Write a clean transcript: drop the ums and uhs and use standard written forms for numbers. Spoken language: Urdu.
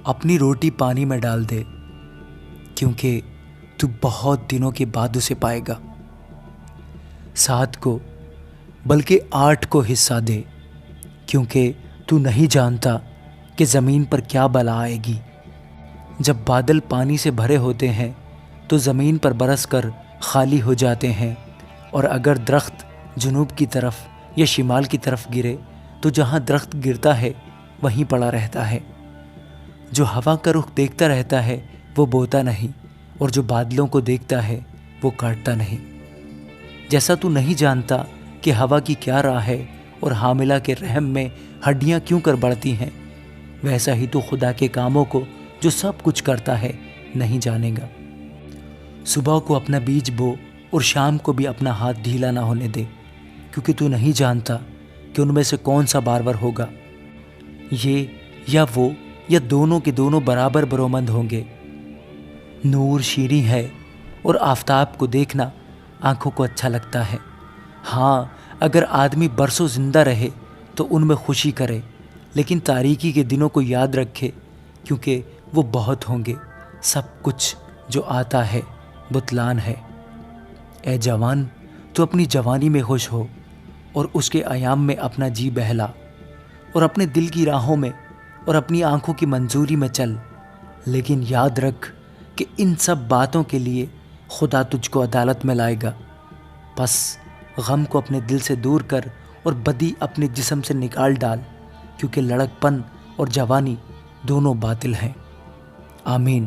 اپنی روٹی پانی میں ڈال دے، کیونکہ تو بہت دنوں کے بعد اسے پائے گا۔ 7 کو بلکہ 8 کو حصہ دے، کیونکہ تو نہیں جانتا کہ زمین پر کیا بلا آئے گی۔ جب بادل پانی سے بھرے ہوتے ہیں تو زمین پر برس کر خالی ہو جاتے ہیں، اور اگر درخت جنوب کی طرف یا شمال کی طرف گرے تو جہاں درخت گرتا ہے وہیں پڑا رہتا ہے۔ جو ہوا کا رخ دیکھتا رہتا ہے وہ بوتا نہیں، اور جو بادلوں کو دیکھتا ہے وہ کاٹتا نہیں۔ جیسا تو نہیں جانتا کہ ہوا کی کیا راہ ہے اور حاملہ کے رحم میں ہڈیاں کیوں کر بڑھتی ہیں، ویسا ہی تو خدا کے کاموں کو جو سب کچھ کرتا ہے نہیں جانے گا۔ صبح کو اپنا بیج بو اور شام کو بھی اپنا ہاتھ ڈھیلا نہ ہونے دے، کیونکہ تو نہیں جانتا کہ ان میں سے کون سا بارور ہوگا، یہ یا وہ یا دونوں کے دونوں برابر برومند ہوں گے۔ نور شیریں ہے اور آفتاب کو دیکھنا آنکھوں کو اچھا لگتا ہے۔ ہاں، اگر آدمی برسوں زندہ رہے تو ان میں خوشی کرے، لیکن تاریکی کے دنوں کو یاد رکھے، کیونکہ وہ بہت ہوں گے۔ سب کچھ جو آتا ہے بتلان ہے۔ اے جوان، تو اپنی جوانی میں خوش ہو اور اس کے ایام میں اپنا جی بہلا، اور اپنے دل کی راہوں میں اور اپنی آنکھوں کی منظوری میں چل، لیکن یاد رکھ کہ ان سب باتوں کے لیے خدا تجھ کو عدالت میں لائے گا۔ بس غم کو اپنے دل سے دور کر اور بدی اپنے جسم سے نکال ڈال، کیونکہ لڑک پن اور جوانی دونوں باطل ہیں۔ آمین۔